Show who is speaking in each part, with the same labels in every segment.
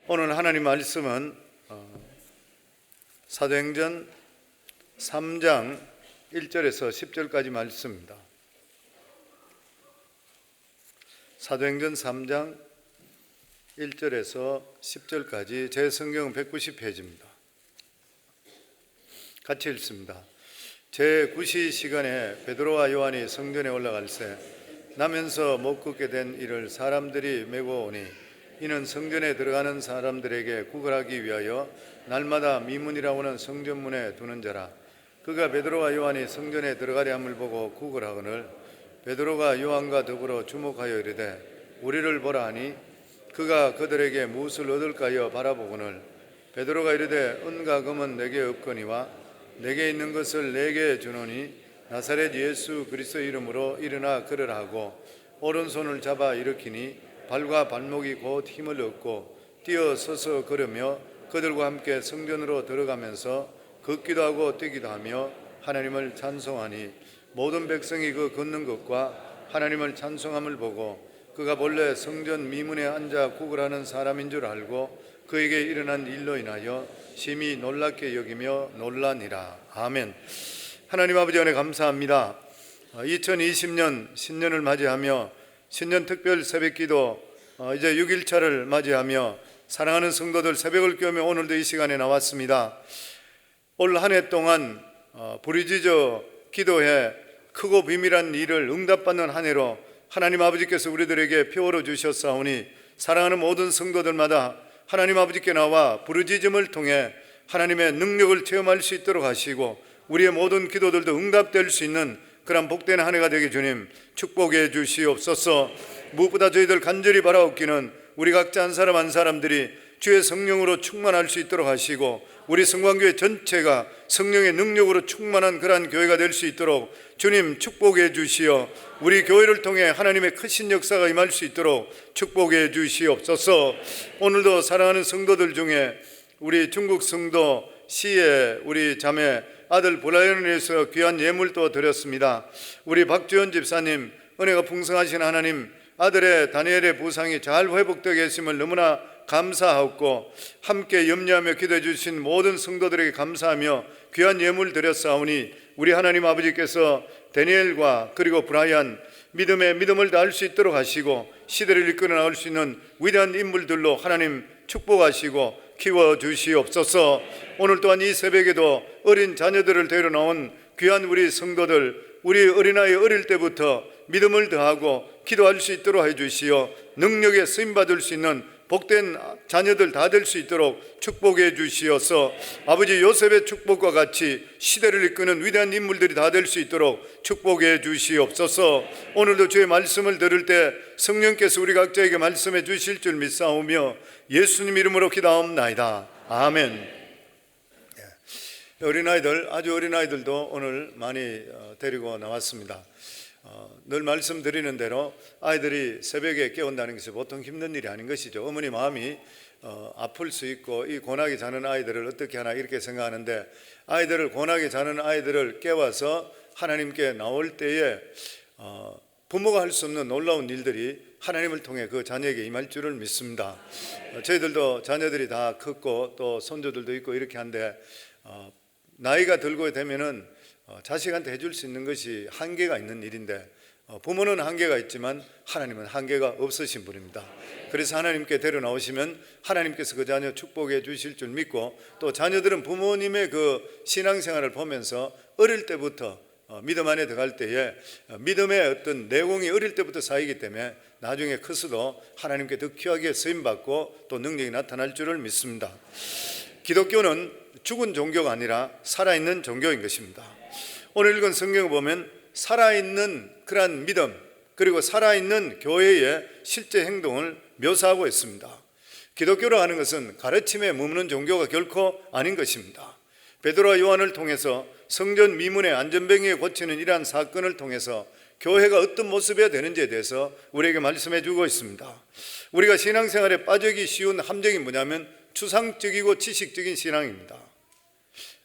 Speaker 1: 오늘 하나님 말씀은 사도행전 3장 1절에서 10절까지 말씀입니다. 사도행전 3장 1절에서 10절까지 제 성경은 190페이지입니다. 같이 읽습니다. 제9시 시간에 베드로와 요한이 성전에 올라갈새 나면서 못 걷게 된 이를 사람들이 메고 오니 이는 성전에 들어가는 사람들에게 구걸하기 위하여 날마다 미문이라고 하는 성전문에 두는 자라. 그가 베드로와 요한이 성전에 들어가려 함을 보고 구걸하거늘 베드로가 요한과 더불어 주목하여 이르되 우리를 보라 하니 그가 그들에게 무엇을 얻을까 바라보거늘 베드로가 이르되 은과 금은 내게 없거니와 내게 있는 것을 내게 주노니 나사렛 예수 그리스도 이름으로 일어나 걸으라 하고 오른손을 잡아 일으키니 발과 발목이 곧 힘을 얻고 뛰어 서서 걸으며 그들과 함께 성전으로 들어가면서 걷기도 하고 뛰기도 하며 하나님을 찬송하니 모든 백성이 그 걷는 것과 하나님을 찬송함을 보고 그가 본래 성전 미문에 앉아 구걸하는 사람인 줄 알고 그에게 일어난 일로 인하여 심히 놀랍게 여기며 놀라니라. 아멘. 하나님 아버지 은혜 감사합니다. 2020년 신년을 맞이하며 신년 특별 새벽기도 이제 6일차를 맞이하며 사랑하는 성도들 새벽을 깨우며 오늘도 이 시간에 나왔습니다. 올 한 해 동안 부르짖어 기도해 크고 비밀한 일을 응답받는 한 해로 하나님 아버지께서 우리들에게 표어로 주셨사오니 사랑하는 모든 성도들마다 하나님 아버지께 나와 부르짖음을 통해 하나님의 능력을 체험할 수 있도록 하시고 우리의 모든 기도들도 응답될 수 있는 그런 복된 한 해가 되게 주님 축복해 주시옵소서. 무엇보다 저희들 간절히 바라옵기는 우리 각자 한 사람 한 사람들이 주의 성령으로 충만할 수 있도록 하시고 우리 성광교회 전체가 성령의 능력으로 충만한 그러한 교회가 될 수 있도록 주님 축복해 주시어 우리 교회를 통해 하나님의 크신 역사가 임할 수 있도록 축복해 주시옵소서. 오늘도 사랑하는 성도들 중에 우리 중국 성도 시에 우리 자매 아들 보라연을 위해서 귀한 예물도 드렸습니다. 우리 박주현 집사님 은혜가 풍성하신 하나님 아들의 다니엘의 부상이 잘 회복되게 했음을 너무나 감사하고 함께 염려하며 기도해 주신 모든 성도들에게 감사하며 귀한 예물 드렸사오니 우리 하나님 아버지께서 다니엘과 그리고 브라이언 믿음에 믿음을 다할 수 있도록 하시고 시대를 이끌어 나갈 수 있는 위대한 인물들로 하나님 축복하시고 키워주시옵소서. 오늘 또한 이 새벽에도 어린 자녀들을 데려 나온 귀한 우리 성도들 우리 어린아이 어릴 때부터 믿음을 더하고 기도할 수 있도록 해주시어 능력에 쓰임받을 수 있는 복된 자녀들 다 될 수 있도록 축복해 주시어서 아버지 요셉의 축복과 같이 시대를 이끄는 위대한 인물들이 다 될 수 있도록 축복해 주시옵소서. 오늘도 주의 말씀을 들을 때 성령께서 우리 각자에게 말씀해 주실 줄 믿사오며 예수님 이름으로 기도하옵나이다. 아멘. 어린아이들 아주 어린아이들도 오늘 많이 데리고 나왔습니다. 늘 말씀드리는 대로 아이들이 새벽에 깨운다는 것이 보통 힘든 일이 아닌 것이죠. 어머니 마음이 아플 수 있고 이 고나게 자는 아이들을 어떻게 하나 이렇게 생각하는데 아이들을 고나게 자는 아이들을 깨워서 하나님께 나올 때에 부모가 할 수 없는 놀라운 일들이 하나님을 통해 그 자녀에게 임할 줄을 믿습니다. 저희들도 자녀들이 다 컸고 또 손주들도 있고 이렇게 한데 나이가 들고 되면은 자식한테 해줄 수 있는 것이 한계가 있는 일인데 부모는 한계가 있지만 하나님은 한계가 없으신 분입니다. 그래서 하나님께 데려 나오시면 하나님께서 그 자녀 축복해 주실 줄 믿고 또 자녀들은 부모님의 그 신앙생활을 보면서 어릴 때부터 믿음 안에 들어갈 때에 믿음의 어떤 내공이 어릴 때부터 쌓이기 때문에 나중에 커서도 하나님께 더 귀하게 쓰임받고 또 능력이 나타날 줄을 믿습니다. 기독교는 죽은 종교가 아니라 살아있는 종교인 것입니다. 오늘 읽은 성경을 보면 살아있는 그러한 믿음 그리고 살아있는 교회의 실제 행동을 묘사하고 있습니다. 기독교로 하는 것은 가르침에 머무는 종교가 결코 아닌 것입니다. 베드로와 요한을 통해서 성전 미문의 안전병에 고치는 이러한 사건을 통해서 교회가 어떤 모습이어야 되는지에 대해서 우리에게 말씀해 주고 있습니다. 우리가 신앙생활에 빠지기 쉬운 함정이 뭐냐면 추상적이고 지식적인 신앙입니다.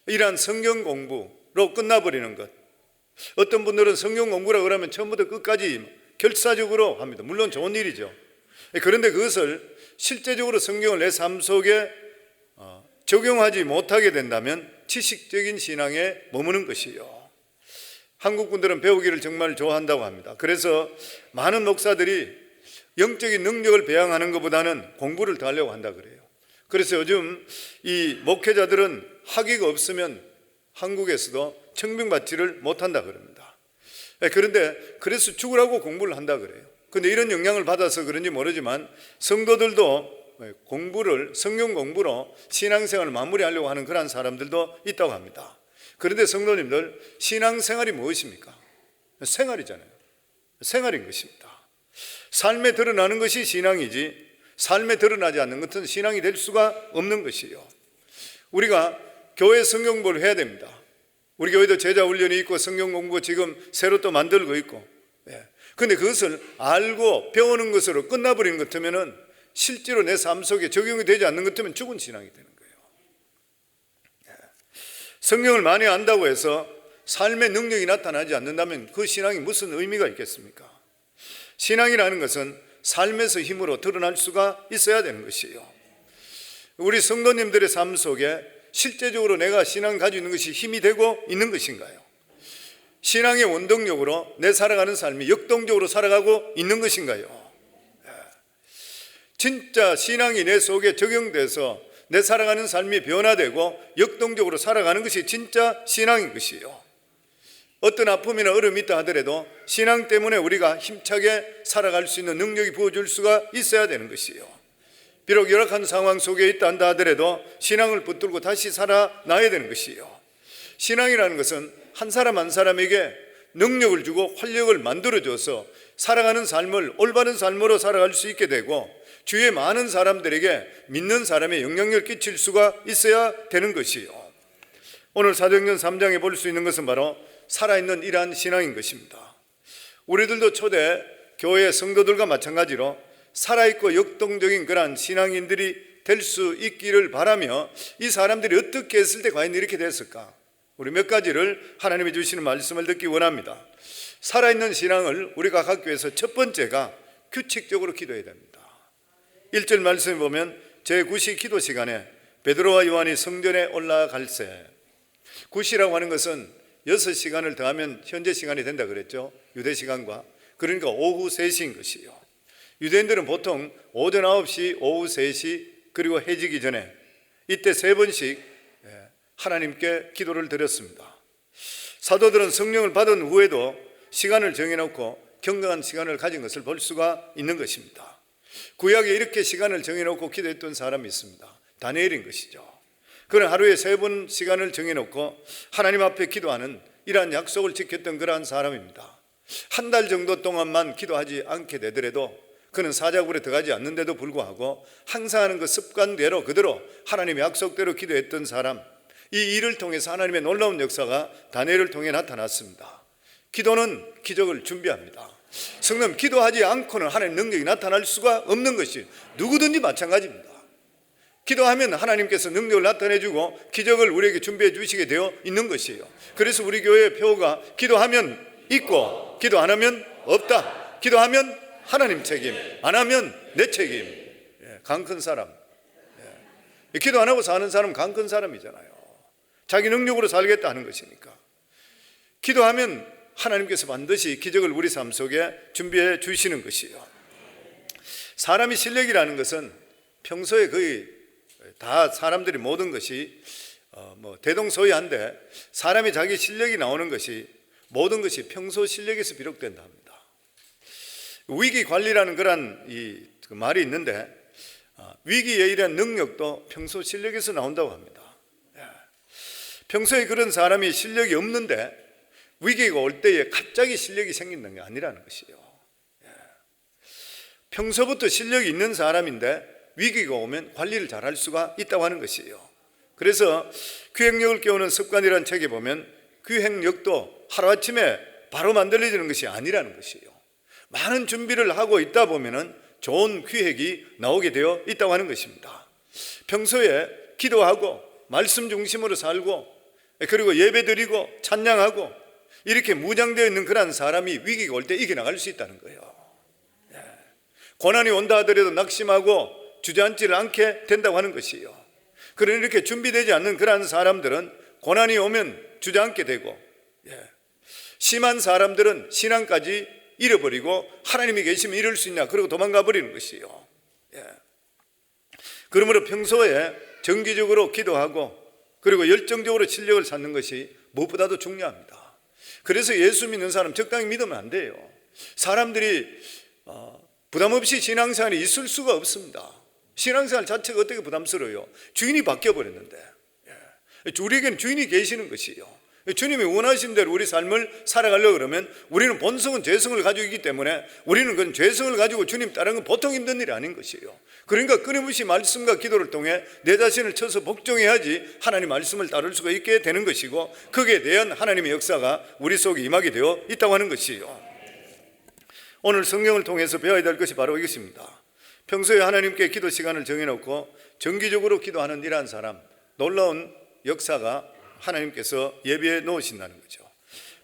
Speaker 1: 이러한 성경 공부로 끝나버리는 것. 어떤 분들은 성경 공부라 그러면 처음부터 끝까지 결사적으로 합니다. 물론 좋은 일이죠. 그런데 그것을 실제적으로 성경을 내 삶 속에 적용하지 못하게 된다면 지식적인 신앙에 머무는 것이요. 한국 분들은 배우기를 정말 좋아한다고 합니다. 그래서 많은 목사들이 영적인 능력을 배양하는 것보다는 공부를 더 하려고 한다 그래요. 그래서 요즘 이 목회자들은 학위가 없으면 한국에서도 청빙받지를 못한다 그럽니다. 그런데 그래서 죽으라고 공부를 한다 그래요. 그런데 이런 영향을 받아서 그런지 모르지만 성도들도 공부를 성경 공부로 신앙생활을 마무리하려고 하는 그런 사람들도 있다고 합니다. 그런데 성도님들, 신앙생활이 무엇입니까? 생활이잖아요. 생활인 것입니다. 삶에 드러나는 것이 신앙이지 삶에 드러나지 않는 것은 신앙이 될 수가 없는 것이요. 우리가 교회 성경 공부를 해야 됩니다. 우리 교회도 제자 훈련이 있고 성경 공부 지금 새로 또 만들고 있고, 그런데 그것을 알고 배우는 것으로 끝나버리는 것 같으면 실제로 내 삶 속에 적용이 되지 않는 것 같으면 죽은 신앙이 되는 거예요. 성경을 많이 안다고 해서 삶의 능력이 나타나지 않는다면 그 신앙이 무슨 의미가 있겠습니까? 신앙이라는 것은 삶에서 힘으로 드러날 수가 있어야 되는 것이에요. 우리 성도님들의 삶 속에 실제적으로 내가 신앙을 가지고 있는 것이 힘이 되고 있는 것인가요? 신앙의 원동력으로 내 살아가는 삶이 역동적으로 살아가고 있는 것인가요? 진짜 신앙이 내 속에 적용돼서 내 살아가는 삶이 변화되고 역동적으로 살아가는 것이 진짜 신앙인 것이에요. 어떤 아픔이나 어려움이 있다 하더라도 신앙 때문에 우리가 힘차게 살아갈 수 있는 능력이 부어줄 수가 있어야 되는 것이에요. 비록 열악한 상황 속에 있다 한다 하더라도 신앙을 붙들고 다시 살아나야 되는 것이에요. 신앙이라는 것은 한 사람 한 사람에게 능력을 주고 활력을 만들어줘서 살아가는 삶을 올바른 삶으로 살아갈 수 있게 되고 주위의 많은 사람들에게 믿는 사람의 영향력을 끼칠 수가 있어야 되는 것이에요. 오늘 사도행전 3장에 볼 수 있는 것은 바로 살아있는 이러한 신앙인 것입니다. 우리들도 초대 교회 성도들과 마찬가지로 살아있고 역동적인 그러한 신앙인들이 될 수 있기를 바라며 이 사람들이 어떻게 했을 때 과연 이렇게 됐을까? 우리 몇 가지를 하나님이 주시는 말씀을 듣기 원합니다. 살아있는 신앙을 우리가 갖기 위해서 첫 번째가 규칙적으로 기도해야 됩니다. 1절 말씀에 보면 제9시 기도 시간에 베드로와 요한이 성전에 올라갈새, 9시라고 하는 것은 6시간을 더하면 현재 시간이 된다 그랬죠. 유대 시간과. 그러니까 오후 3시인 것이에요. 유대인들은 보통 오전 9시, 오후 3시, 그리고 해지기 전에 이때 3번씩 하나님께 기도를 드렸습니다. 사도들은 성령을 받은 후에도 시간을 정해놓고 경건한 시간을 가진 것을 볼 수가 있는 것입니다. 구약에 이렇게 시간을 정해놓고 기도했던 사람이 있습니다. 다니엘인 것이죠. 그는 하루에 3번 시간을 정해놓고 하나님 앞에 기도하는 이러한 약속을 지켰던 그러한 사람입니다. 한 달 정도 동안만 기도하지 않게 되더라도 그는 사자굴에 들어가지 않는데도 불구하고 항상 하는 그 습관대로 그대로 하나님의 약속대로 기도했던 사람, 이 일을 통해서 하나님의 놀라운 역사가 다니엘을 통해 나타났습니다. 기도는 기적을 준비합니다. 성도님, 기도하지 않고는 하나님의 능력이 나타날 수가 없는 것이 누구든지 마찬가지입니다. 기도하면 하나님께서 능력을 나타내주고 기적을 우리에게 준비해 주시게 되어 있는 것이에요. 그래서 우리 교회의 표가 기도하면 있고 기도 안 하면 없다. 기도하면 하나님 책임, 안 하면 내 책임. 강 큰 사람, 기도 안 하고 사는 사람은 강 큰 사람이잖아요. 자기 능력으로 살겠다 하는 것이니까. 기도하면 하나님께서 반드시 기적을 우리 삶 속에 준비해 주시는 것이에요. 사람이 실력이라는 것은 평소에 거의 다 사람들이 모든 것이 대동소이한데 사람이 자기 실력이 나오는 것이 모든 것이 평소 실력에서 비롯된다 합니다. 위기 관리라는 그런 그 말이 있는데 위기에 이런 능력도 평소 실력에서 나온다고 합니다. 평소에 그런 사람이 실력이 없는데 위기가 올 때에 갑자기 실력이 생기는 게 아니라는 것이에요. 평소부터 실력이 있는 사람인데 위기가 오면 관리를 잘할 수가 있다고 하는 것이에요. 그래서 기획력을 깨우는 습관이라는 책에 보면 기획력도 하루아침에 바로 만들어지는 것이 아니라는 것이에요. 많은 준비를 하고 있다 보면 좋은 기획이 나오게 되어 있다고 하는 것입니다. 평소에 기도하고 말씀 중심으로 살고 그리고 예배 드리고 찬양하고 이렇게 무장되어 있는 그런 사람이 위기가 올 때 이겨나갈 수 있다는 거예요. 고난이 온다 하더라도 낙심하고 주저앉지를 않게 된다고 하는 것이요. 그러니 이렇게 준비되지 않는 그러한 사람들은 고난이 오면 주저앉게 되고, 심한 사람들은 신앙까지 잃어버리고 하나님이 계시면 이럴 수 있냐 그러고 도망가 버리는 것이요. 그러므로 평소에 정기적으로 기도하고 그리고 열정적으로 실력을 쌓는 것이 무엇보다도 중요합니다. 그래서 예수 믿는 사람 적당히 믿으면 안 돼요. 사람들이 부담 없이 신앙생활이 있을 수가 없습니다. 신앙생활 자체가 어떻게 부담스러워요? 주인이 바뀌어버렸는데, 우리에게는 주인이 계시는 것이요. 주님이 원하신 대로 우리 삶을 살아가려고 그러면 우리는 본성은 죄성을 가지고 있기 때문에 우리는 그런 죄성을 가지고 주님 따르는 건 보통 힘든 일이 아닌 것이에요. 그러니까 끊임없이 말씀과 기도를 통해 내 자신을 쳐서 복종해야지 하나님 말씀을 따를 수가 있게 되는 것이고, 거기에 대한 하나님의 역사가 우리 속에 임하게 되어 있다고 하는 것이에요. 오늘 성경을 통해서 배워야 될 것이 바로 이것입니다. 평소에 하나님께 기도 시간을 정해놓고 정기적으로 기도하는 이러한 사람, 놀라운 역사가 하나님께서 예비해 놓으신다는 거죠.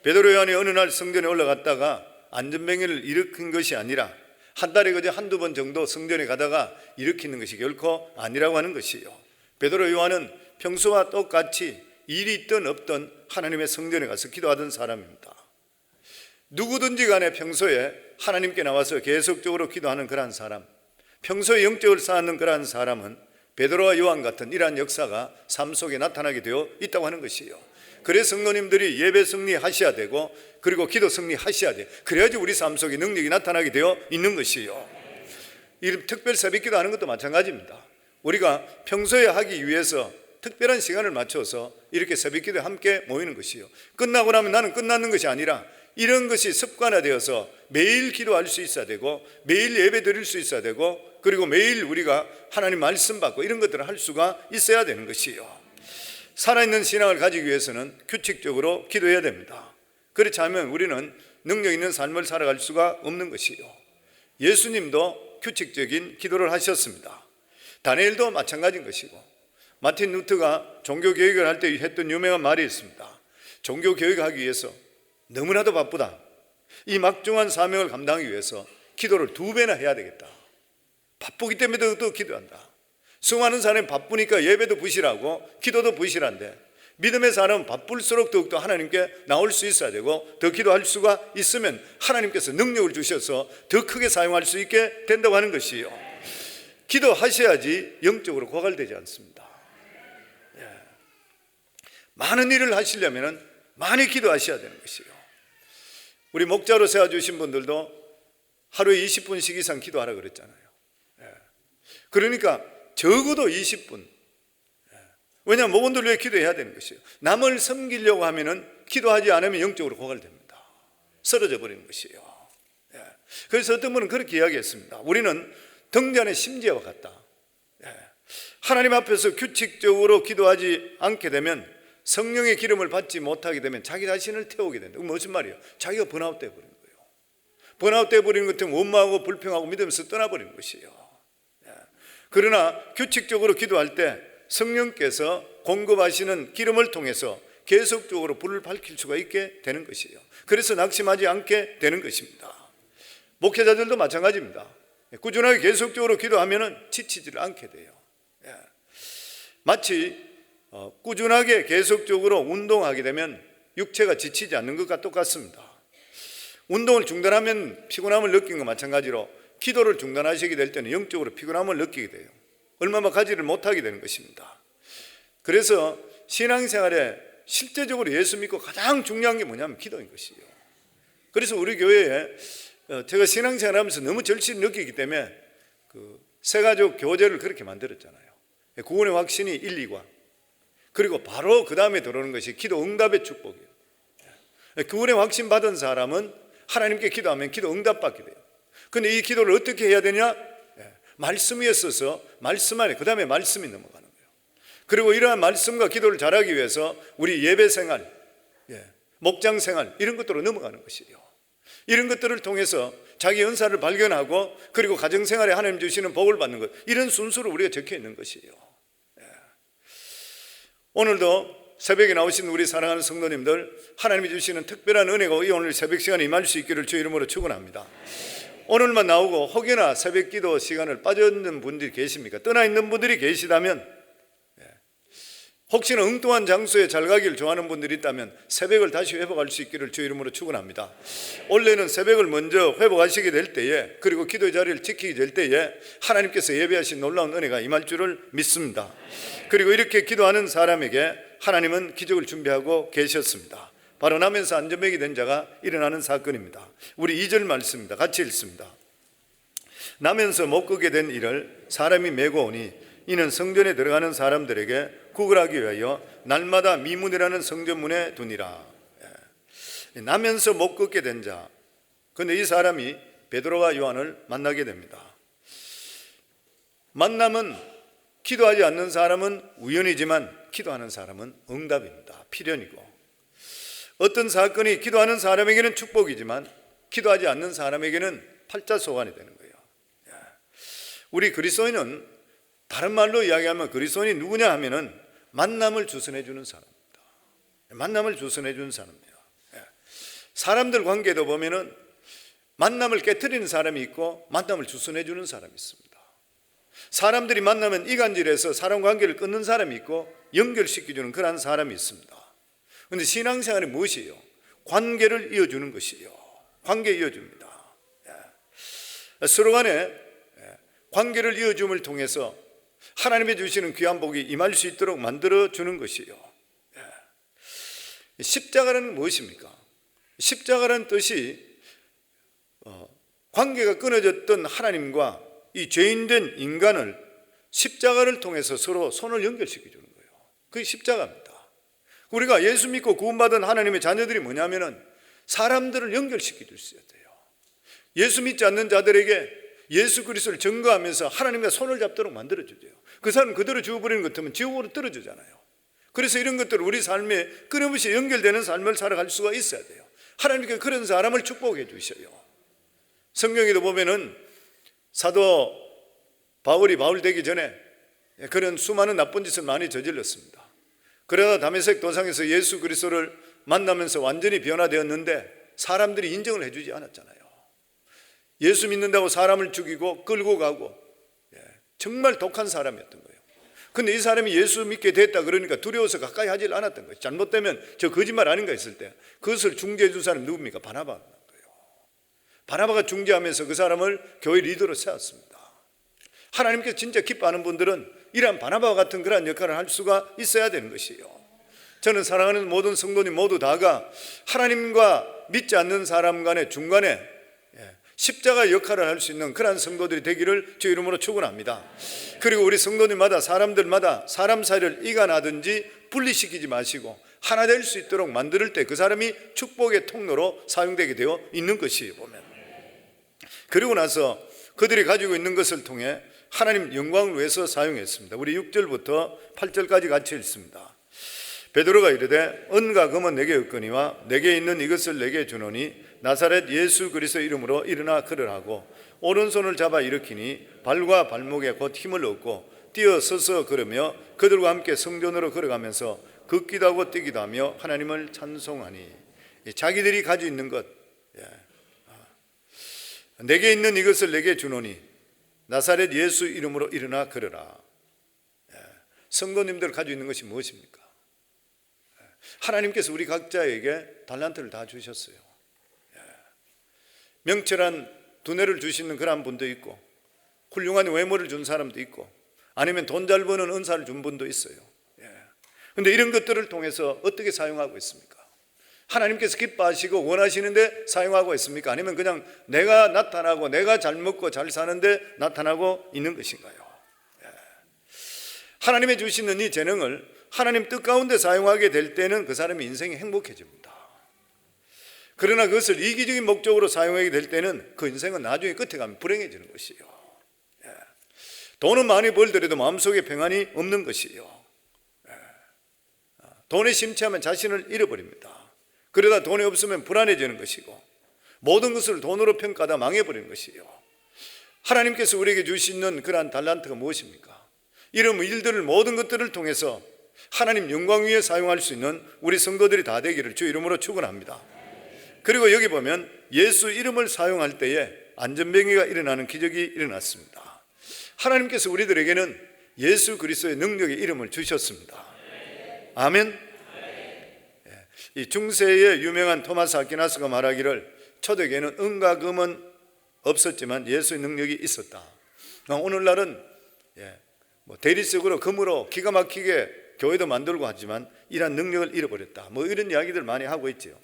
Speaker 1: 베드로 요한이 어느 날 성전에 올라갔다가 안전병을 일으킨 것이 아니라 한 달에 그저 한두 번 정도 성전에 가다가 일으키는 것이 결코 아니라고 하는 것이요. 베드로 요한은 평소와 똑같이 일이 있든 없든 하나님의 성전에 가서 기도하던 사람입니다. 누구든지 간에 평소에 하나님께 나와서 계속적으로 기도하는 그러한 사람, 평소에 영적을 쌓는 그러한 사람은 베드로와 요한 같은 이러한 역사가 삶 속에 나타나게 되어 있다고 하는 것이에요. 그래서 성도님들이 예배 승리하셔야 되고 그리고 기도 승리하셔야 돼요. 그래야지 우리 삶 속에 능력이 나타나게 되어 있는 것이에요. 이 특별 새벽기도 하는 것도 마찬가지입니다. 우리가 평소에 하기 위해서 특별한 시간을 맞춰서 이렇게 새벽기도에 함께 모이는 것이에요. 끝나고 나면 나는 끝나는 것이 아니라 이런 것이 습관화되어서 매일 기도할 수 있어야 되고 매일 예배 드릴 수 있어야 되고 그리고 매일 우리가 하나님 말씀 받고 이런 것들을 할 수가 있어야 되는 것이에요. 살아있는 신앙을 가지기 위해서는 규칙적으로 기도해야 됩니다. 그렇지 않으면 우리는 능력 있는 삶을 살아갈 수가 없는 것이에요. 예수님도 규칙적인 기도를 하셨습니다. 다니엘도 마찬가지인 것이고, 마틴 루터가 종교교육을 할 때 했던 유명한 말이 있습니다. 종교교육하기 위해서 너무나도 바쁘다. 이 막중한 사명을 감당하기 위해서 기도를 2배나 해야 되겠다. 바쁘기 때문에 더 기도한다. 수많은 사람이 바쁘니까 예배도 부실하고 기도도 부실한데 믿음의 사람은 바쁠수록 더욱더 하나님께 나올 수 있어야 되고 더 기도할 수가 있으면 하나님께서 능력을 주셔서 더 크게 사용할 수 있게 된다고 하는 것이에요. 기도하셔야지 영적으로 고갈되지 않습니다. 많은 일을 하시려면 많이 기도하셔야 되는 것이에요. 우리 목자로 세워주신 분들도 하루에 20분씩 이상 기도하라 그랬잖아요. 그러니까 적어도 20분. 왜냐하면 목원들 위해 기도해야 되는 것이에요. 남을 섬기려고 하면은 기도하지 않으면 영적으로 고갈됩니다. 쓰러져 버리는 것이에요. 그래서 어떤 분은 그렇게 이야기했습니다. 우리는 등잔의 심지와 같다. 하나님 앞에서 규칙적으로 기도하지 않게 되면 성령의 기름을 받지 못하게 되면 자기 자신을 태우게 된다. 그건 무슨 말이에요? 자기가 번아웃 되어버리는 거예요. 번아웃 되어버리는 것 때문에 원망하고 불평하고 믿으면서 떠나버리는 것이에요. 그러나 규칙적으로 기도할 때 성령께서 공급하시는 기름을 통해서 계속적으로 불을 밝힐 수가 있게 되는 것이에요. 그래서 낙심하지 않게 되는 것입니다. 목회자들도 마찬가지입니다. 꾸준하게 계속적으로 기도하면 지치지를 않게 돼요. 마치 꾸준하게 계속적으로 운동하게 되면 육체가 지치지 않는 것과 똑같습니다. 운동을 중단하면 피곤함을 느낀 것 마찬가지로 기도를 중단하시게 될 때는 영적으로 피곤함을 느끼게 돼요. 얼마나 가지를 못하게 되는 것입니다. 그래서 신앙생활에 실제적으로 예수 믿고 가장 중요한 게 뭐냐면 기도인 것이에요. 그래서 우리 교회에 제가 신앙생활하면서 너무 절실히 느끼기 때문에 그 새가족 교제를 그렇게 만들었잖아요. 구원의 확신이 1, 2관, 그리고 바로 그 다음에 들어오는 것이 기도 응답의 축복이에요. 구원의 확신 받은 사람은 하나님께 기도하면 기도 응답받게 돼요. 근데 이 기도를 어떻게 해야 되냐? 말씀 위에 써서 말씀 안에 그 다음에 말씀이 넘어가는 거예요. 그리고 이러한 말씀과 기도를 잘하기 위해서 우리 예배 생활, 목장 생활 이런 것들로 넘어가는 것이에요. 이런 것들을 통해서 자기 은사를 발견하고 그리고 가정생활에 하나님 주시는 복을 받는 것, 이런 순서로 우리가 적혀 있는 것이에요. 오늘도 새벽에 나오신 우리 사랑하는 성도님들, 하나님이 주시는 특별한 은혜가 오늘 새벽 시간에 임할 수 있기를 주 이름으로 축원합니다. 오늘만 나오고 혹여나 새벽 기도 시간을 빠졌는 분들이 계십니까? 떠나 있는 분들이 계시다면, 혹시나 엉뚱한 장소에 잘 가기를 좋아하는 분들이 있다면 새벽을 다시 회복할 수 있기를 주 이름으로 축원합니다. 원래는 새벽을 먼저 회복하시게 될 때에, 그리고 기도의 자리를 지키게 될 때에 하나님께서 예배하신 놀라운 은혜가 임할 줄을 믿습니다. 그리고 이렇게 기도하는 사람에게 하나님은 기적을 준비하고 계셨습니다. 바로 나면서 안전병이 된 자가 일어나는 사건입니다. 우리 2절 말씀입니다. 같이 읽습니다. 나면서 못 걷게 된 이를 사람이 메고 오니 이는 성전에 들어가는 사람들에게 구걸하기 위하여 날마다 미문이라는 성전문에 두니라. 나면서 못 걷게 된 자. 그런데 이 사람이 베드로와 요한을 만나게 됩니다. 만남은 기도하지 않는 사람은 우연이지만 기도하는 사람은 응답입니다. 필연이고, 어떤 사건이 기도하는 사람에게는 축복이지만 기도하지 않는 사람에게는 팔자소환이 되는 거예요. 우리 그리스도인은 다른 말로 이야기하면 그리스도인이 누구냐 하면은 만남을 주선해 주는 사람입니다. 만남을 주선해 주는 사람이에요. 사람들 관계도 보면은 만남을 깨트리는 사람이 있고 만남을 주선해 주는 사람이 있습니다. 사람들이 만나면 이간질해서 사람 관계를 끊는 사람이 있고 연결시켜주는 그런 사람이 있습니다. 그런데 신앙생활이 무엇이에요? 관계를 이어주는 것이에요. 관계 이어줍니다. 서로 간에 관계를 이어줌을 통해서 하나님이 주시는 귀한 복이 임할 수 있도록 만들어주는 것이에요. 십자가는 무엇입니까? 십자가라는 뜻이 관계가 끊어졌던 하나님과 이 죄인된 인간을 십자가를 통해서 서로 손을 연결시켜주는 거예요. 그게 십자가입니다. 우리가 예수 믿고 구원받은 하나님의 자녀들이 뭐냐면은 사람들을 연결시켜 줄 수 있어요. 예수 믿지 않는 자들에게 예수 그리스도를 증거하면서 하나님과 손을 잡도록 만들어주죠. 그 사람 그대로 죽어버리는 것 같으면 지옥으로 떨어지잖아요. 그래서 이런 것들을 우리 삶에 끊임없이 연결되는 삶을 살아갈 수가 있어야 돼요. 하나님께 그런 사람을 축복해 주셔요. 성경에도 보면은 사도 바울이 바울 되기 전에 그런 수많은 나쁜 짓을 많이 저질렀습니다. 그러다 다메섹 도상에서 예수 그리스도를 만나면서 완전히 변화되었는데 사람들이 인정을 해주지 않았잖아요. 예수 믿는다고 사람을 죽이고 끌고 가고 정말 독한 사람이었던 거예요. 근데 이 사람이 예수 믿게 됐다 그러니까 두려워서 가까이 하질 않았던 거예요. 잘못되면 저 거짓말 아닌가 했을 때 그것을 중재해 준 사람이 누굽니까? 바나바가 거예요. 바나바가 중재하면서 그 사람을 교회 리더로 세웠습니다. 하나님께서 진짜 기뻐하는 분들은 이러한 바나바와 같은 그러한 역할을 할 수가 있어야 되는 것이에요. 저는 사랑하는 모든 성도님 모두 다가 하나님과 믿지 않는 사람 간의 중간에 십자가 역할을 할 수 있는 그러한 성도들이 되기를 주 이름으로 축원합니다. 그리고 우리 성도님마다 사람들마다 사람 사이를 이간하든지 분리시키지 마시고 하나 될 수 있도록 만들 때 그 사람이 축복의 통로로 사용되게 되어 있는 것이에요. 보면 그리고 나서 그들이 가지고 있는 것을 통해 하나님 영광을 위해서 사용했습니다. 우리 6절부터 8절까지 같이 읽습니다. 베드로가 이르되 은과 금은 내게 없거니와 내게 있는 이것을 내게 주노니 나사렛 예수 그리스도 이름으로 일어나 걸으라고 오른손을 잡아 일으키니 발과 발목에 곧 힘을 얻고 뛰어 서서 걸으며 그들과 함께 성전으로 걸어가면서 걷기도 하고 뛰기도 하며 하나님을 찬송하니 자기들이 가지고 있는 것 내게 있는 이것을 내게 주노니 나사렛 예수 이름으로 일어나 걸으라. 성도님들 가지고 있는 것이 무엇입니까? 하나님께서 우리 각자에게 달란트를 다 주셨어요. 명철한 두뇌를 주시는 그런 분도 있고 훌륭한 외모를 준 사람도 있고 아니면 돈 잘 버는 은사를 준 분도 있어요. 그런데 이런 것들을 통해서 어떻게 사용하고 있습니까? 하나님께서 기뻐하시고 원하시는데 사용하고 있습니까? 아니면 그냥 내가 나타나고 내가 잘 먹고 잘 사는데 나타나고 있는 것인가요? 하나님이 주시는 이 재능을 하나님 뜻 가운데 사용하게 될 때는 그 사람의 인생이 행복해집니다. 그러나 그것을 이기적인 목적으로 사용하게 될 때는 그 인생은 나중에 끝에 가면 불행해지는 것이에요. 돈은 많이 벌더라도 마음속에 평안이 없는 것이에요. 돈에 심취하면 자신을 잃어버립니다. 그러다 돈이 없으면 불안해지는 것이고 모든 것을 돈으로 평가하다 망해버리는 것이에요. 하나님께서 우리에게 주시는 그러한 달란트가 무엇입니까? 이런 일들을 모든 것들을 통해서 하나님 영광 위에 사용할 수 있는 우리 성도들이 다 되기를 주 이름으로 축원합니다. 그리고 여기 보면 예수 이름을 사용할 때에 안전병기가 일어나는 기적이 일어났습니다. 하나님께서 우리들에게는 예수 그리스도의 능력의 이름을 주셨습니다. 아멘. 이 중세의 유명한 토마스 아퀴나스가 말하기를 초대교회는 은과 금은 없었지만 예수의 능력이 있었다. 오늘날은 대리석으로 금으로 기가 막히게 교회도 만들고 하지만 이러한 능력을 잃어버렸다. 이런 이야기들 많이 하고 있죠.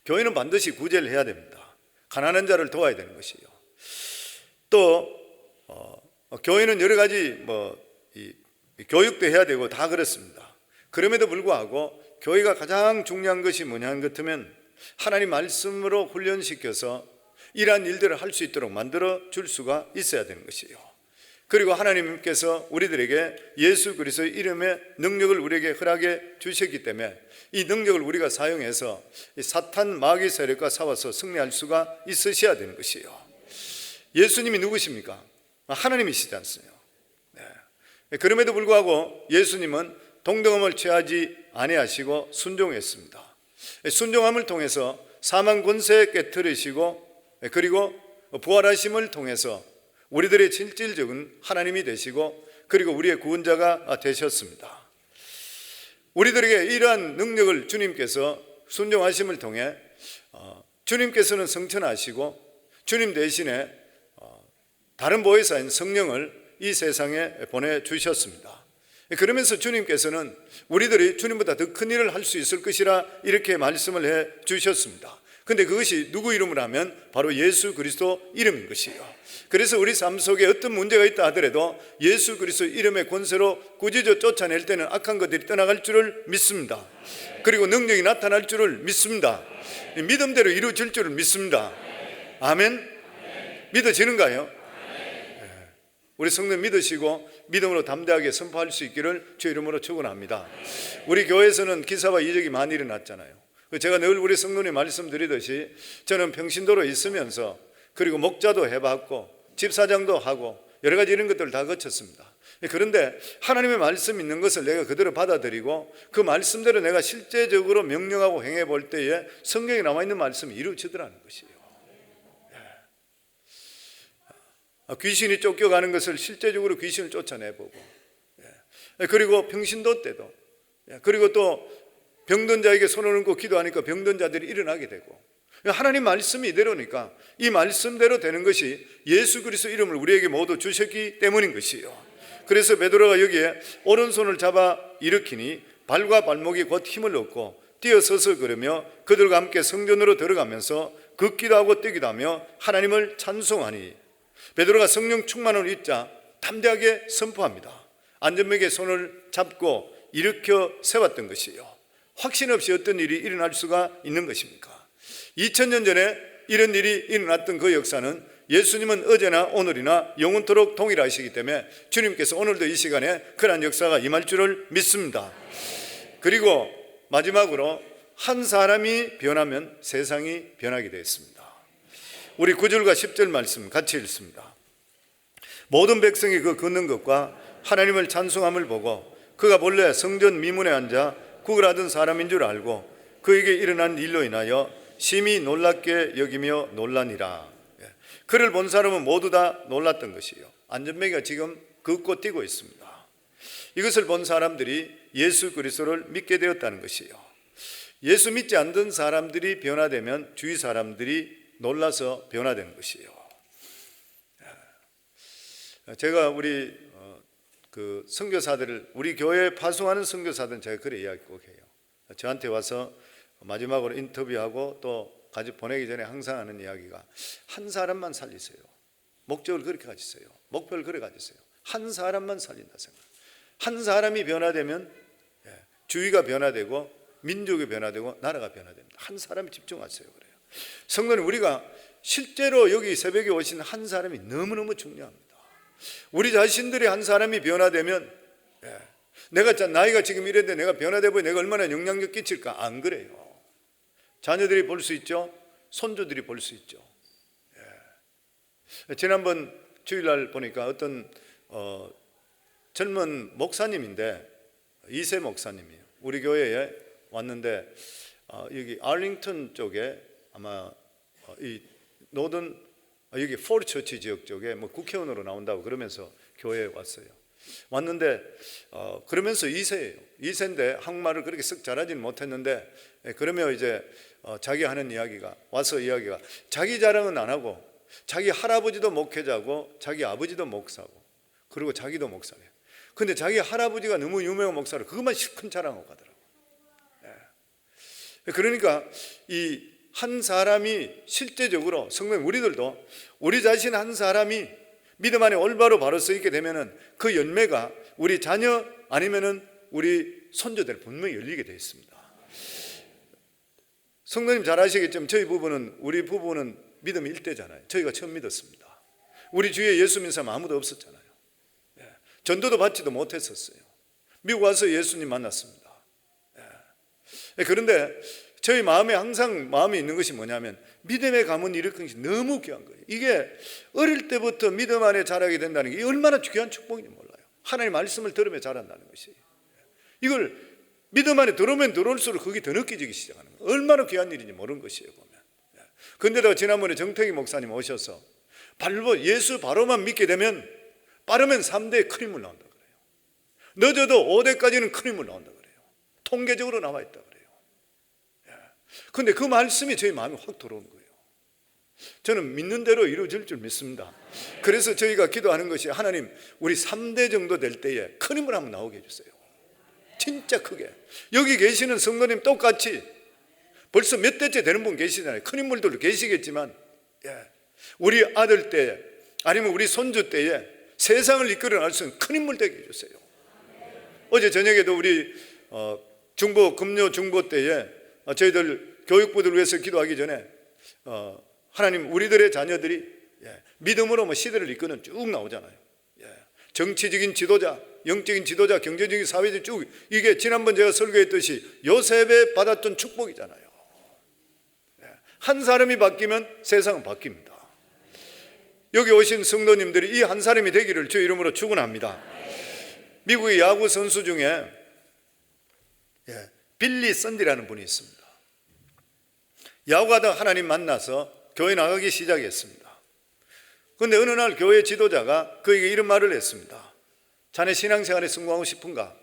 Speaker 1: 교회는 반드시 구제를 해야 됩니다. 가난한 자를 도와야 되는 것이요. 또 교회는 여러 가지 교육도 해야 되고 다 그렇습니다. 그럼에도 불구하고 교회가 가장 중요한 것이 뭐냐 같으면 하나님 말씀으로 훈련시켜서 이러한 일들을 할 수 있도록 만들어 줄 수가 있어야 되는 것이에요. 그리고 하나님께서 우리들에게 예수 그리스도의 이름의 능력을 우리에게 허락해 주셨기 때문에 이 능력을 우리가 사용해서 사탄 마귀 세력과 싸워서 승리할 수가 있으셔야 되는 것이에요. 예수님이 누구십니까? 하나님이시지 않습니까? 그럼에도 불구하고 예수님은 동등함을 취하지 아니하시고 순종했습니다. 순종함을 통해서 사망 권세 깨뜨리시고 그리고 부활하심을 통해서 우리들의 실질적인 하나님이 되시고 그리고 우리의 구원자가 되셨습니다. 우리들에게 이러한 능력을 주님께서 순종하심을 통해 주님께서는 성천하시고 주님 대신에 다른 보혜사인 성령을 이 세상에 보내주셨습니다. 그러면서 주님께서는 우리들이 주님보다 더 큰 일을 할 수 있을 것이라 이렇게 말씀을 해 주셨습니다. 근데 그것이 누구 이름으로 하면 바로 예수 그리스도 이름인 것이에요. 그래서 우리 삶 속에 어떤 문제가 있다 하더라도 예수 그리스도 이름의 권세로 꾸짖어 쫓아낼 때는 악한 것들이 떠나갈 줄을 믿습니다. 그리고 능력이 나타날 줄을 믿습니다. 믿음대로 이루어질 줄을 믿습니다. 아멘. 믿어지는가요? 우리 성도님 믿으시고 믿음으로 담대하게 선포할 수 있기를 주 이름으로 축원합니다. 우리 교회에서는 기사와 이적이 많이 일어났잖아요. 제가 늘 우리 성도님 말씀드리듯이 저는 평신도로 있으면서 그리고 목자도 해봤고 집사장도 하고 여러 가지 이런 것들을 다 거쳤습니다. 그런데 하나님의 말씀 있는 것을 내가 그대로 받아들이고 그 말씀대로 내가 실제적으로 명령하고 행해 볼 때에 성경에 나와 있는 말씀이 이루어지더라는 것이에요. 귀신이 쫓겨가는 것을 실제적으로 귀신을 쫓아내보고 그리고 평신도 때도 그리고 또 병든 자에게 손을 얹고 기도하니까 병든 자들이 일어나게 되고 하나님 말씀이 이대로니까 이 말씀대로 되는 것이 예수 그리스도 이름을 우리에게 모두 주셨기 때문인 것이에요. 그래서 베드로가 여기에 오른손을 잡아 일으키니 발과 발목이 곧 힘을 얻고 뛰어서서 걸으며 그들과 함께 성전으로 들어가면서 걷기도 하고 뛰기도 하며 하나님을 찬송하니 베드로가 성령 충만을 입자 담대하게 선포합니다. 안전벨에 손을 잡고 일으켜 세웠던 것이에요. 확신 없이 어떤 일이 일어날 수가 있는 것입니까? 2000년 전에 이런 일이 일어났던 그 역사는 예수님은 어제나 오늘이나 영원토록 동일하시기 때문에 주님께서 오늘도 이 시간에 그러한 역사가 임할 줄을 믿습니다. 그리고 마지막으로 한 사람이 변하면 세상이 변하게 되었습니다. 우리 9절과 10절 말씀 같이 읽습니다. 모든 백성이 그 걷는 것과 하나님을 찬송함을 보고 그가 본래 성전 미문에 앉아 구걸하던 사람인 줄 알고 그에게 일어난 일로 인하여 심히 놀랍게 여기며 놀라니라. 그를 본 사람은 모두 다 놀랐던 것이요. 안전뱅이가 지금 걷고 뛰고 있습니다. 이것을 본 사람들이 예수 그리스도를 믿게 되었다는 것이요. 예수 믿지 않던 사람들이 변화되면 주위 사람들이 놀라서 변화되는 것이요. 제가 우리 그 선교사들을 우리 교회에 파송하는 선교사들은 제가 그래 이야기 꼭 해요. 저한테 와서 마지막으로 인터뷰하고 또 가지 보내기 전에 항상 하는 이야기가 한 사람만 살리세요. 목적을 그렇게 가지세요. 목표를 그렇게 가지세요. 한 사람만 살린다 생각. 한 사람이 변화되면 주위가 변화되고 민족이 변화되고 나라가 변화됩니다. 한 사람에 집중하세요. 그래요. 성도는 우리가 실제로 여기 새벽에 오신 한 사람이 너무너무 중요합니다. 우리 자신들이 한 사람이 변화되면 내가 나이가 지금 이랬는데 내가 변화되고 내가 얼마나 영향력 끼칠까? 안 그래요. 자녀들이 볼 수 있죠. 손주들이 볼 수 있죠. 지난번 주일날 보니까 어떤 젊은 목사님인데 2세 목사님이에요. 우리 교회에 왔는데 여기 알링턴 쪽에 아마 이 노던 여기 포르처치 지역 쪽에 뭐 국회의원으로 나온다고 그러면서 교회에 왔어요. 왔는데 그러면서 2세예요. 2세인데 한국말을 그렇게 쓱 잘하지는 못했는데, 그러면 이제 자기 하는 이야기가 와서 이야기가 자기 자랑은 안 하고 자기 할아버지도 목회자고 자기 아버지도 목사고 그리고 자기도 목사래요. 근데 자기 할아버지가 너무 유명한 목사로 그것만 실컷 자랑하고 가더라고요. 그러니까 이 한 사람이 실제적으로 성도님, 우리들도 우리 자신 한 사람이 믿음 안에 올바로 바로 서 있게 되면은 그 열매가 우리 자녀 아니면은 우리 손주들 분명히 열리게 되어 있습니다. 성도님 잘 아시겠지만 우리 부부는 믿음이 일대잖아요. 저희가 처음 믿었습니다. 우리 주위에 예수 믿는 사람 아무도 없었잖아요. 전도도 받지도 못했었어요. 미국 와서 예수님 만났습니다. 그런데 저희 마음에 항상 마음에 있는 것이 뭐냐면 믿음의 가문 일으키는 것이 너무 귀한 거예요. 이게 어릴 때부터 믿음 안에 자라게 된다는 게 얼마나 귀한 축복인지 몰라요. 하나님의 말씀을 들으며 자란다는 것이, 이걸 믿음 안에 들어오면 들어올수록 그게 더 느껴지기 시작하는 거예요. 얼마나 귀한 일인지 모르는 것이에요 보면. 그런데다가 지난번에 정태기 목사님 오셔서 예수 바로만 믿게 되면 빠르면 3대에 큰 인물 나온다 그래요. 늦어도 5대까지는 큰 인물 나온다 그래요. 통계적으로 나와 있다 그래요. 그런데 그 말씀이 저희 마음에 확 들어오는 거예요. 저는 믿는 대로 이루어질 줄 믿습니다. 그래서 저희가 기도하는 것이, 하나님 우리 3대 정도 될 때에 큰 인물 한번 나오게 해주세요. 진짜 크게. 여기 계시는 성도님 똑같이 벌써 몇 대째 되는 분 계시잖아요. 큰 인물들도 계시겠지만 우리 아들 때에 아니면 우리 손주 때에 세상을 이끌어 갈 수 있는 큰 인물 되게 해주세요. 어제 저녁에도 우리 금요 중보 때에 저희들 교육부들 위해서 기도하기 전에 하나님 우리들의 자녀들이 믿음으로 시대를 이끄는 쭉 나오잖아요. 정치적인 지도자, 영적인 지도자, 경제적인 사회적 쭉, 이게 지난번 제가 설교했듯이 요셉에 받았던 축복이잖아요. 한 사람이 바뀌면 세상은 바뀝니다. 여기 오신 성도님들이 이 한 사람이 되기를 주 이름으로 축원합니다. 미국의 야구 선수 중에 빌리 썬디라는 분이 있습니다. 야구하다가 하나님 만나서 교회 나가기 시작했습니다. 그런데 어느 날 교회 지도자가 그에게 이런 말을 했습니다. 자네 신앙생활에 성공하고 싶은가?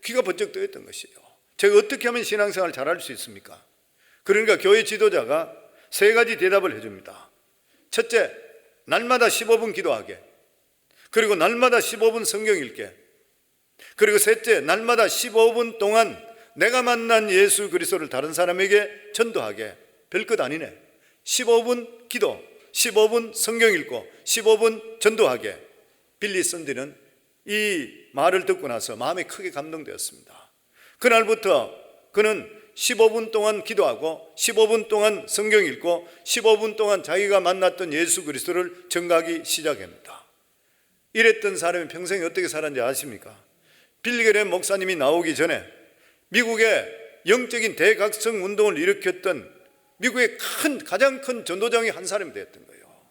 Speaker 1: 귀가 번쩍 뜨였던 것이에요. 제가 어떻게 하면 신앙생활을 잘할 수 있습니까? 그러니까 교회 지도자가 3가지 대답을 해줍니다. 첫째, 날마다 15분 기도하게. 그리고 날마다 15분 성경 읽게. 그리고 셋째, 날마다 15분 동안 내가 만난 예수 그리스도를 다른 사람에게 전도하게. 별것 아니네. 15분 기도, 15분 성경 읽고 15분 전도하게. 빌리 썬디는 이 말을 듣고 나서 마음에 크게 감동되었습니다. 그날부터 그는 15분 동안 기도하고 15분 동안 성경 읽고 15분 동안 자기가 만났던 예수 그리스도를 전가하기 시작합니다. 이랬던 사람이 평생에 어떻게 살았는지 아십니까? 빌리 그레이엄 목사님이 나오기 전에 미국의 영적인 대각성 운동을 일으켰던 미국의 가장 큰 전도장의 한 사람이 되었던 거예요.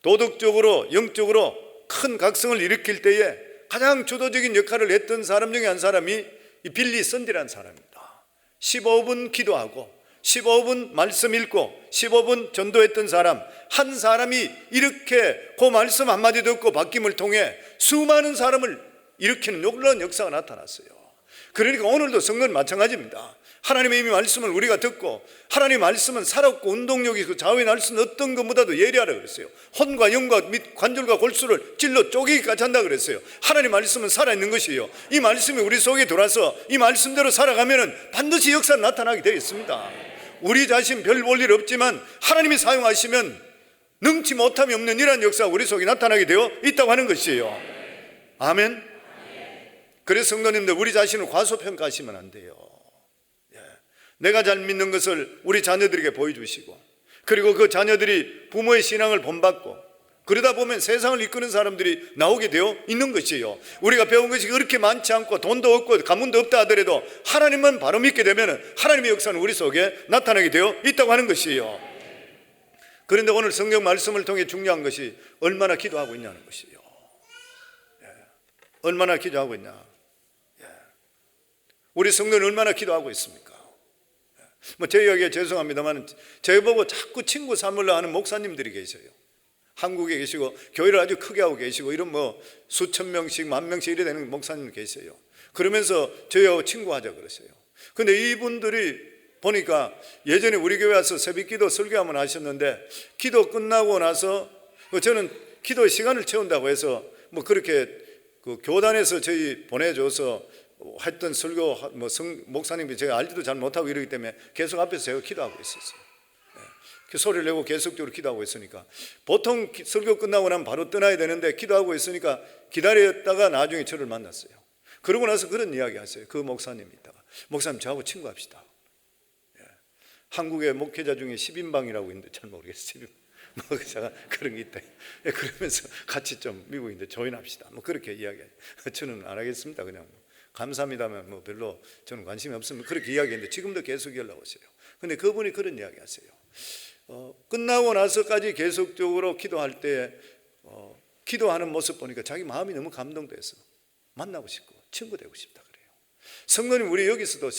Speaker 1: 도덕적으로 영적으로 큰 각성을 일으킬 때에 가장 주도적인 역할을 했던 사람 중에 한 사람이 이 빌리 썬디라는 사람입니다. 15분 기도하고 15분 말씀 읽고 15분 전도했던 사람 한 사람이 이렇게 그 말씀 한마디 듣고 바뀜을 통해 수많은 사람을 일으키는 놀라운 역사가 나타났어요. 그러니까 오늘도 성도는 마찬가지입니다. 하나님의 이미 말씀을 우리가 듣고, 하나님의 말씀은 살았고 운동력이 있고 자원이 날 수는 어떤 것보다도 예리하라 그랬어요. 혼과 영과 및 관절과 골수를 찔러 쪼개기까지 한다 그랬어요. 하나님의 말씀은 살아있는 것이에요. 이 말씀이 우리 속에 들어와서 이 말씀대로 살아가면 반드시 역사가 나타나게 되어 있습니다. 우리 자신 별 볼 일 없지만 하나님이 사용하시면 능치 못함이 없는 이러한 역사가 우리 속에 나타나게 되어 있다고 하는 것이에요. 아멘. 그래서 성도님들, 우리 자신을 과소평가하시면 안 돼요. 내가 잘 믿는 것을 우리 자녀들에게 보여주시고, 그리고 그 자녀들이 부모의 신앙을 본받고, 그러다 보면 세상을 이끄는 사람들이 나오게 되어 있는 것이에요. 우리가 배운 것이 그렇게 많지 않고 돈도 없고 가문도 없다 하더라도 하나님만 바로 믿게 되면 하나님의 역사는 우리 속에 나타나게 되어 있다고 하는 것이에요. 그런데 오늘 성경 말씀을 통해 중요한 것이 얼마나 기도하고 있냐는 것이에요. 얼마나 기도하고 있냐. 우리 성도는 얼마나 기도하고 있습니까? 뭐 제 이야기에 죄송합니다만 저보고 자꾸 친구 삼으려 하는 목사님들이 계셔요. 한국에 계시고 교회를 아주 크게 하고 계시고 이런 뭐 수천 명씩 만 명씩 이래 되는 목사님 계세요. 그러면서 저희하고 친구하자 그러세요. 근데 이분들이 보니까 예전에 우리 교회 와서 새벽기도 설교 한번 하셨는데 기도 끝나고 나서 저는 기도 시간을 채운다고 해서 뭐 그렇게 그 교단에서 저희 보내줘서 했던 설교 뭐 목사님이 제가 알지도 잘 못하고 이러기 때문에 계속 앞에서 제가 기도하고 있었어요. 그 소리를 내고 계속적으로 기도하고 있으니까 보통 설교 끝나고 나면 바로 떠나야 되는데 기도하고 있으니까 기다렸다가 나중에 저를 만났어요. 그러고 나서 그런 이야기 하세요. 그 목사님이 있다가 목사님 저하고 친구합시다. 한국의 목회자 중에 10인방이라고 있는데 잘 모르겠어요. 뭐 제가 그런 게 있다. 그러면서 같이 좀 미국인데 조인합시다. 뭐 그렇게 이야기해요. 저는 안 하겠습니다. 그냥 감사합니다만 뭐 별로 저는 관심이 없으면 그렇게 이야기했는데 지금도 계속 연락 오세요. 근데 그분이 그런 이야기 하세요. 끝나고 나서까지 계속적으로 기도할 때 기도하는 모습 보니까 자기 마음이 너무 감동돼서 만나고 싶고 친구 되고 싶다 그래요. 성도님 우리 여기서도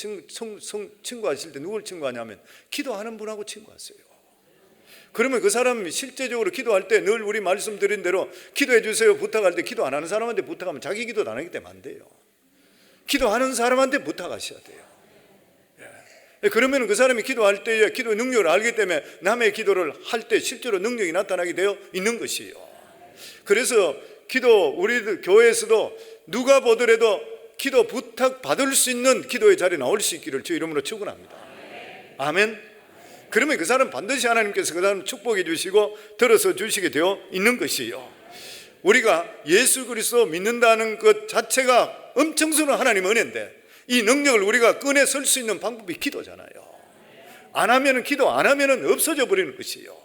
Speaker 1: 친구하실 때 누굴 친구하냐면 기도하는 분하고 친구하세요. 그러면 그 사람이 실제적으로 기도할 때 늘 우리 말씀드린 대로 기도해 주세요 부탁할 때 기도 안 하는 사람한테 부탁하면 자기 기도도 안 하기 때문에 안 돼요. 기도하는 사람한테 부탁하셔야 돼요. 그러면 그 사람이 기도할 때에 기도 능력을 알기 때문에 남의 기도를 할 때 실제로 능력이 나타나게 되어 있는 것이에요. 그래서 우리 교회에서도 누가 보더라도 기도 부탁 받을 수 있는 기도의 자리에 나올 수 있기를 주 이름으로 축원합니다. 아멘. 그러면 그 사람 반드시 하나님께서 그 사람 축복해 주시고 들어서 주시게 되어 있는 것이에요. 우리가 예수 그리스도 믿는다는 것 자체가 엄청스러운 하나님 은혜인데 이 능력을 우리가 꺼내 설 수 있는 방법이 기도잖아요. 안 하면은 기도 안 하면은 없어져 버리는 것이에요.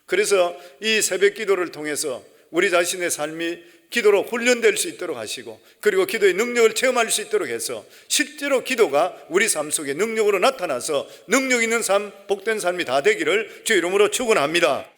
Speaker 1: 그래서 이 새벽 기도를 통해서 우리 자신의 삶이 기도로 훈련될 수 있도록 하시고 그리고 기도의 능력을 체험할 수 있도록 해서 실제로 기도가 우리 삶 속에 능력으로 나타나서 능력 있는 삶, 복된 삶이 다 되기를 주 이름으로 축원합니다.